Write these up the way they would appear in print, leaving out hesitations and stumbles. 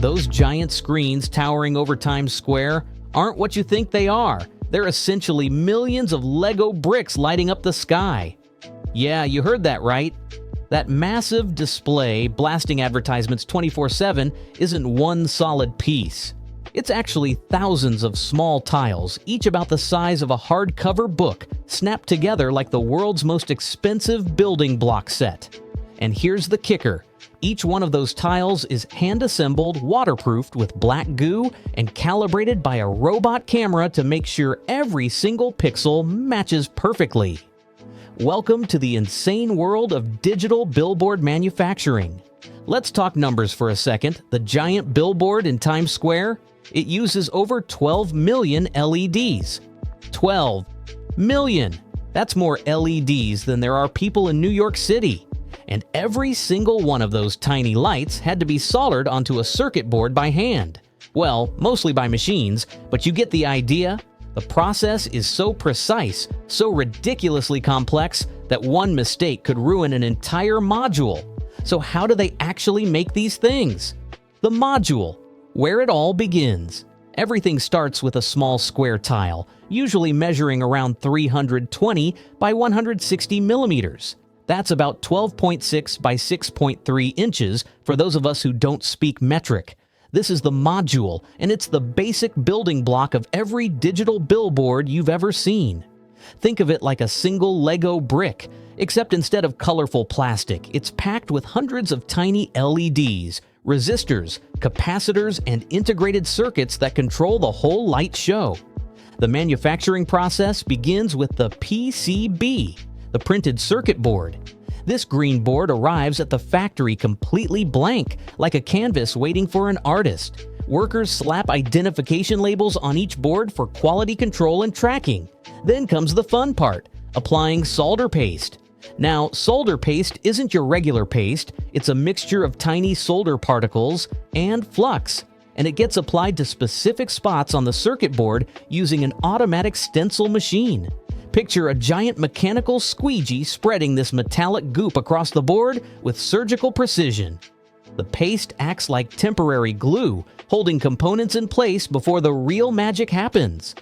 Those giant screens towering over Times Square aren't what you think they are. They're essentially millions of Lego bricks lighting up the sky. Yeah, you heard that right. That massive display blasting advertisements 24/7 isn't one solid piece. It's actually thousands of small tiles, each about the size of a hardcover book, snapped together like the world's most expensive building block set. And here's the kicker. Each one of those tiles is hand-assembled, waterproofed with black goo, and calibrated by a robot camera to make sure every single pixel matches perfectly. Welcome to the insane world of digital billboard manufacturing. Let's talk numbers for a second. The giant billboard in Times Square, it uses over 12 million LEDs. 12 million! That's more LEDs than there are people in New York City. And every single one of those tiny lights had to be soldered onto a circuit board by hand. Well, mostly by machines, but you get the idea. The process is so precise, so ridiculously complex, that one mistake could ruin an entire module. So how do they actually make these things? The module, where it all begins. Everything starts with a small square tile, usually measuring around 320 by 160 millimeters. That's about 12.6 by 6.3 inches for those of us who don't speak metric. This is the module, and it's the basic building block of every digital billboard you've ever seen. Think of it like a single Lego brick, except instead of colorful plastic, it's packed with hundreds of tiny LEDs, resistors, capacitors, and integrated circuits that control the whole light show. The manufacturing process begins with the PCB, the printed circuit board. This green board arrives at the factory completely blank, like a canvas waiting for an artist. Workers slap identification labels on each board for quality control and tracking. Then comes the fun part, applying solder paste. Now, solder paste isn't your regular paste, it's a mixture of tiny solder particles and flux, and it gets applied to specific spots on the circuit board using an automatic stencil machine. Picture a giant mechanical squeegee spreading this metallic goop across the board with surgical precision. The paste acts like temporary glue, holding components in place before the real magic happens.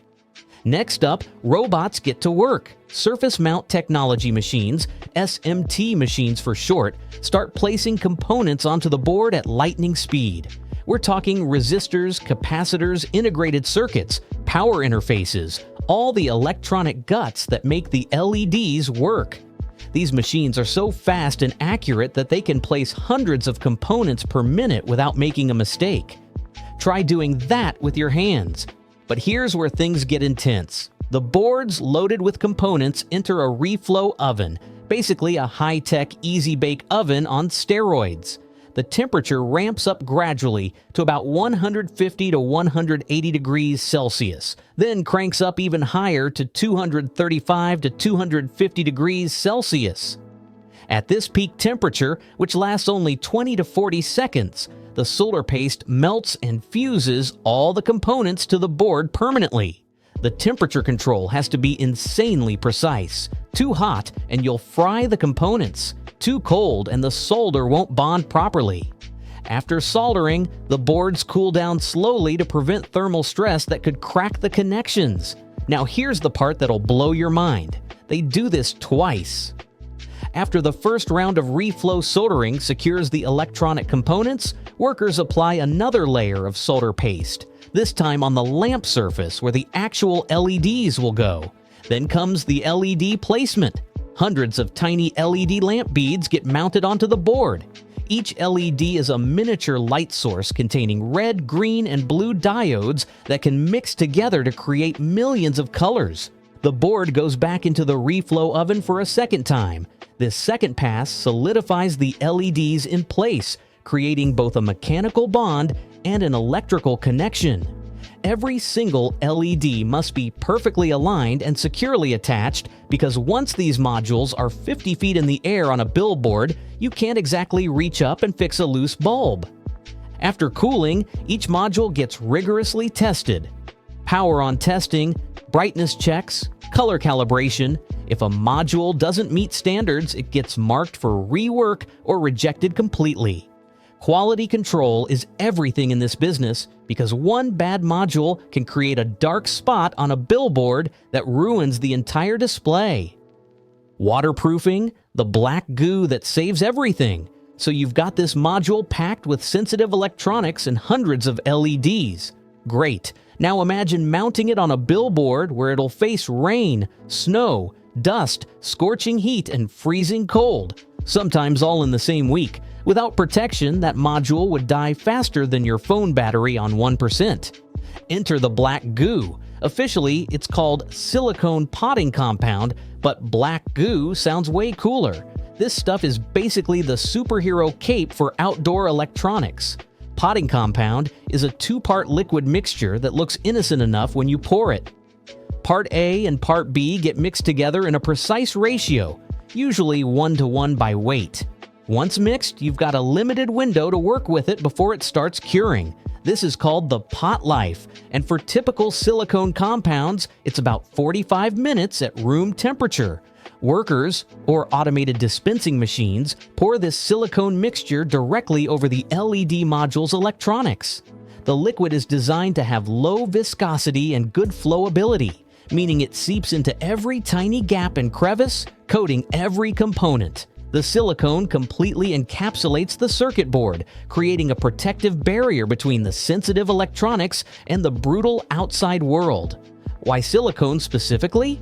Next up, robots get to work. Surface mount technology machines, SMT machines for short, start placing components onto the board at lightning speed. We're talking resistors, capacitors, integrated circuits, power interfaces, all the electronic guts that make the LEDs work. These machines are so fast and accurate that they can place hundreds of components per minute without making a mistake. Try doing that with your hands. But here's where things get intense. The boards loaded with components enter a reflow oven, basically a high-tech, easy-bake oven on steroids. The temperature ramps up gradually to about 150 to 180 degrees Celsius, then cranks up even higher to 235 to 250 degrees Celsius. At this peak temperature, which lasts only 20 to 40 seconds, the solder paste melts and fuses all the components to the board permanently. The temperature control has to be insanely precise. Too hot and you'll fry the components. Too cold and the solder won't bond properly. After soldering, the boards cool down slowly to prevent thermal stress that could crack the connections. Now here's the part that'll blow your mind. They do this twice. After the first round of reflow soldering secures the electronic components, workers apply another layer of solder paste, this time on the lamp surface where the actual LEDs will go. Then comes the LED placement. Hundreds of tiny LED lamp beads get mounted onto the board. Each LED is a miniature light source containing red, green, and blue diodes that can mix together to create millions of colors. The board goes back into the reflow oven for a second time. This second pass solidifies the LEDs in place, creating both a mechanical bond and an electrical connection. Every single LED must be perfectly aligned and securely attached because once these modules are 50 feet in the air on a billboard, you can't exactly reach up and fix a loose bulb. After cooling, each module gets rigorously tested. Power on testing, brightness checks, color calibration. If a module doesn't meet standards, it gets marked for rework or rejected completely. Quality control is everything in this business because one bad module can create a dark spot on a billboard that ruins the entire display. Waterproofing, the black goo that saves everything. So you've got this module packed with sensitive electronics and hundreds of LEDs. Great. Now imagine mounting it on a billboard where it'll face rain, snow, dust, scorching heat, and freezing cold, sometimes all in the same week. Without protection, that module would die faster than your phone battery on 1%. Enter the black goo. Officially, it's called silicone potting compound, but black goo sounds way cooler. This stuff is basically the superhero cape for outdoor electronics. Potting compound is a two-part liquid mixture that looks innocent enough when you pour it. Part A and Part B get mixed together in a precise ratio, usually 1:1 by weight. Once mixed, you've got a limited window to work with it before it starts curing. This is called the pot life, and for typical silicone compounds, it's about 45 minutes at room temperature. Workers, or automated dispensing machines, pour this silicone mixture directly over the LED module's electronics. The liquid is designed to have low viscosity and good flowability, meaning it seeps into every tiny gap and crevice, coating every component. The silicone completely encapsulates the circuit board, creating a protective barrier between the sensitive electronics and the brutal outside world. Why silicone specifically?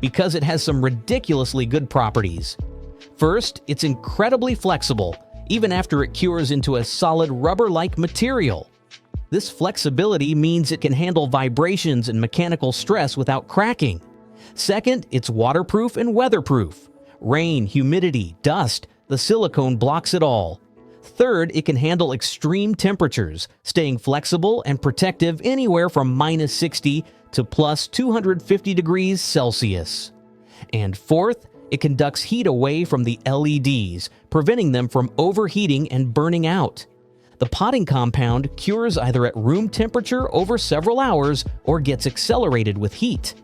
Because it has some ridiculously good properties. First, it's incredibly flexible, even after it cures into a solid rubber-like material. This flexibility means it can handle vibrations and mechanical stress without cracking. Second, it's waterproof and weatherproof. Rain, humidity, dust, the silicone blocks it all. Third, it can handle extreme temperatures, staying flexible and protective anywhere from -60 to +250 degrees Celsius. And fourth, it conducts heat away from the LEDs, preventing them from overheating and burning out. The potting compound cures either at room temperature over several hours or gets accelerated with heat.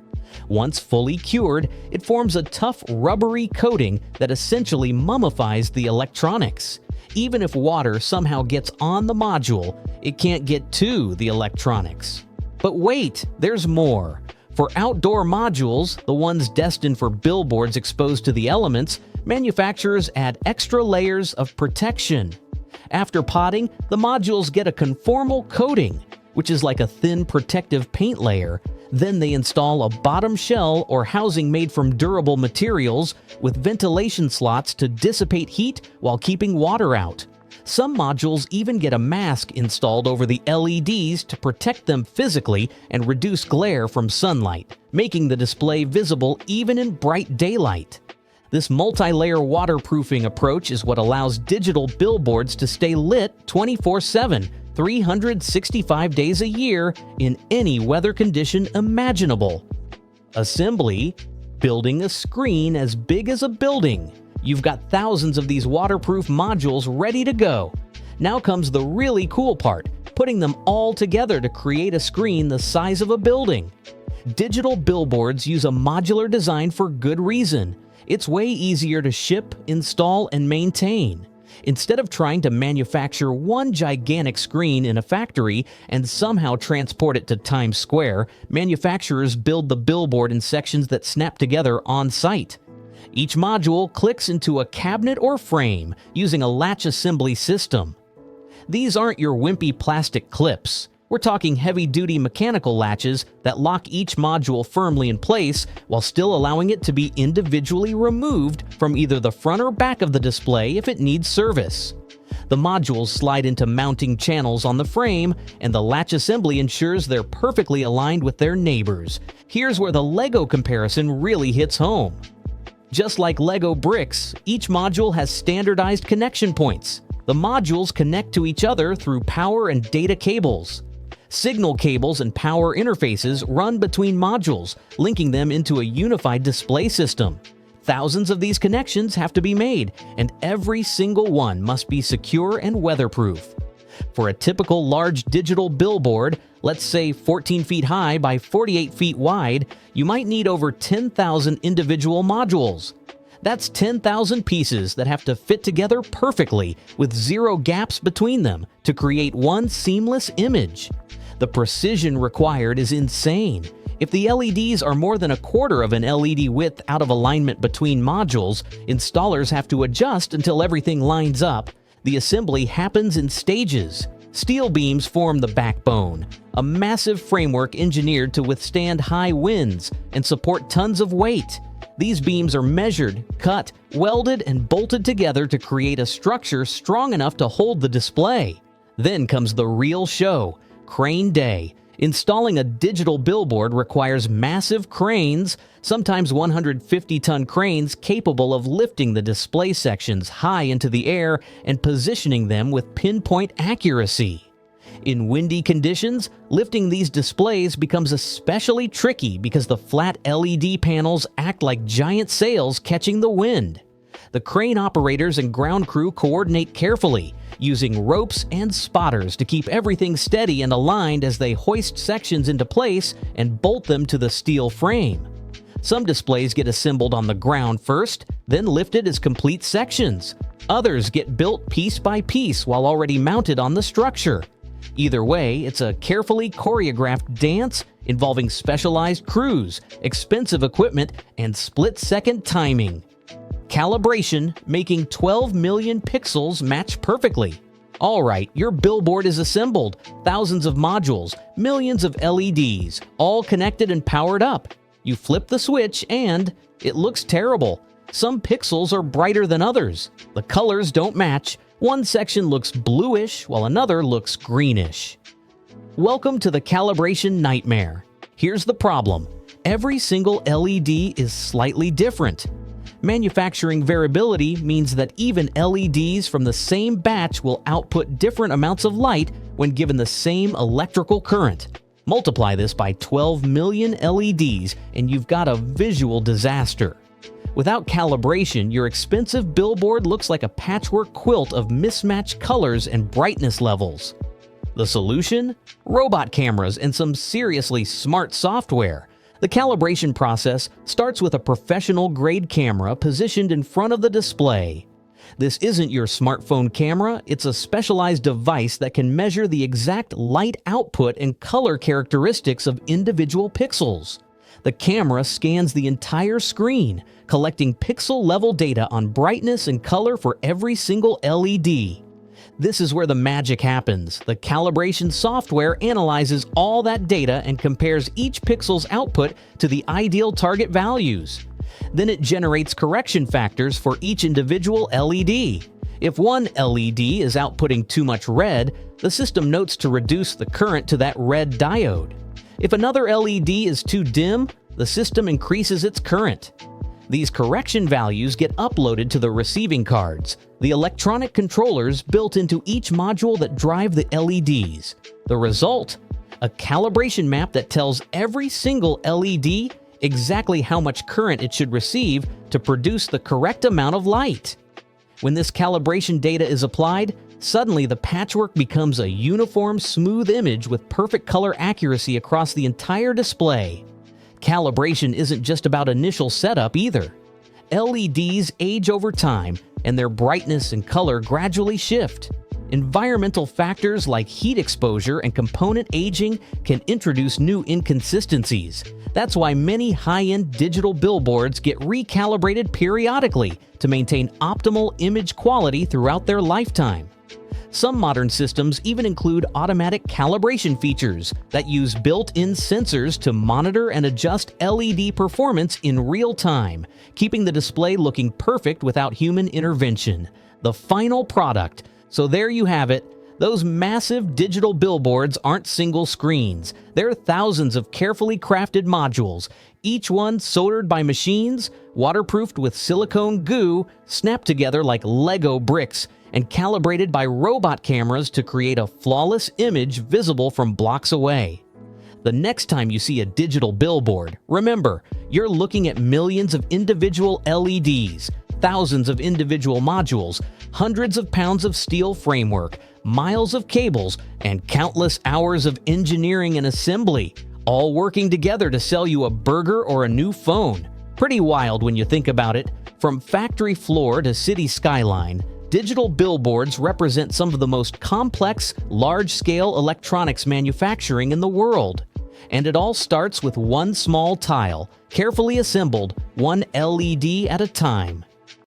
Once fully cured, it forms a tough, rubbery coating that essentially mummifies the electronics. Even if water somehow gets on the module, it can't get to the electronics. But wait, there's more. For outdoor modules, the ones destined for billboards exposed to the elements, manufacturers add extra layers of protection. After potting, the modules get a conformal coating, which is like a thin protective paint layer. Then they install a bottom shell or housing made from durable materials with ventilation slots to dissipate heat while keeping water out. Some modules even get a mask installed over the LEDs to protect them physically and reduce glare from sunlight, making the display visible even in bright daylight. This multi-layer waterproofing approach is what allows digital billboards to stay lit 24/7, 365 days a year in any weather condition imaginable. Assembly: building a screen as big as a building. You've got thousands of these waterproof modules ready to go. Now comes the really cool part, putting them all together to create a screen the size of a building. Digital billboards use a modular design for good reason. It's way easier to ship, install, and maintain. Instead of trying to manufacture one gigantic screen in a factory and somehow transport it to Times Square, manufacturers build the billboard in sections that snap together on site. Each module clicks into a cabinet or frame using a latch assembly system. These aren't your wimpy plastic clips. We're talking heavy-duty mechanical latches that lock each module firmly in place while still allowing it to be individually removed from either the front or back of the display if it needs service. The modules slide into mounting channels on the frame, and the latch assembly ensures they're perfectly aligned with their neighbors. Here's where the Lego comparison really hits home. Just like Lego bricks, each module has standardized connection points. The modules connect to each other through power and data cables. Signal cables and power interfaces run between modules, linking them into a unified display system. Thousands of these connections have to be made, and every single one must be secure and weatherproof. For a typical large digital billboard, let's say 14 feet high by 48 feet wide, you might need over 10,000 individual modules. That's 10,000 pieces that have to fit together perfectly with zero gaps between them to create one seamless image. The precision required is insane. If the LEDs are more than a quarter of an LED width out of alignment between modules, installers have to adjust until everything lines up. The assembly happens in stages. Steel beams form the backbone, a massive framework engineered to withstand high winds and support tons of weight. These beams are measured, cut, welded, and bolted together to create a structure strong enough to hold the display. Then comes the real show, Crane Day. Installing a digital billboard requires massive cranes, sometimes 150-ton cranes capable of lifting the display sections high into the air and positioning them with pinpoint accuracy. In windy conditions, lifting these displays becomes especially tricky because the flat LED panels act like giant sails catching the wind. The crane operators and ground crew coordinate carefully, using ropes and spotters to keep everything steady and aligned as they hoist sections into place and bolt them to the steel frame. Some displays get assembled on the ground first, then lifted as complete sections. Others get built piece by piece while already mounted on the structure. Either way, it's a carefully choreographed dance involving specialized crews, expensive equipment, and split-second timing. Calibration, making 12 million pixels match perfectly. All right, your billboard is assembled, thousands of modules, millions of LEDs, all connected and powered up. You flip the switch and it looks terrible. Some pixels are brighter than others. The colors don't match. One section looks bluish while another looks greenish. Welcome to the calibration nightmare. Here's the problem. Every single LED is slightly different. Manufacturing variability means that even LEDs from the same batch will output different amounts of light when given the same electrical current. Multiply this by 12 million LEDs and you've got a visual disaster. Without calibration, your expensive billboard looks like a patchwork quilt of mismatched colors and brightness levels. The solution? Robot cameras and some seriously smart software. The calibration process starts with a professional-grade camera positioned in front of the display. This isn't your smartphone camera, it's a specialized device that can measure the exact light output and color characteristics of individual pixels. The camera scans the entire screen, collecting pixel-level data on brightness and color for every single LED. This is where the magic happens. The calibration software analyzes all that data and compares each pixel's output to the ideal target values. Then it generates correction factors for each individual LED. If one LED is outputting too much red, the system notes to reduce the current to that red diode. If another LED is too dim, the system increases its current. These correction values get uploaded to the receiving cards, the electronic controllers built into each module that drive the LEDs. The result? A calibration map that tells every single LED exactly how much current it should receive to produce the correct amount of light. When this calibration data is applied, suddenly the patchwork becomes a uniform, smooth image with perfect color accuracy across the entire display. Calibration isn't just about initial setup either. LEDs age over time, and their brightness and color gradually shift. Environmental factors like heat exposure and component aging can introduce new inconsistencies. That's why many high-end digital billboards get recalibrated periodically to maintain optimal image quality throughout their lifetime. Some modern systems even include automatic calibration features that use built-in sensors to monitor and adjust LED performance in real time, keeping the display looking perfect without human intervention. The final product. So there you have it. Those massive digital billboards aren't single screens. They're thousands of carefully crafted modules, each one soldered by machines, waterproofed with silicone goo, snapped together like Lego bricks, and calibrated by robot cameras to create a flawless image visible from blocks away. The next time you see a digital billboard, remember, you're looking at millions of individual LEDs, thousands of individual modules, hundreds of pounds of steel framework, miles of cables, and countless hours of engineering and assembly, all working together to sell you a burger or a new phone. Pretty wild when you think about it. From factory floor to city skyline, digital billboards represent some of the most complex, large-scale electronics manufacturing in the world. And it all starts with one small tile, carefully assembled, one LED at a time.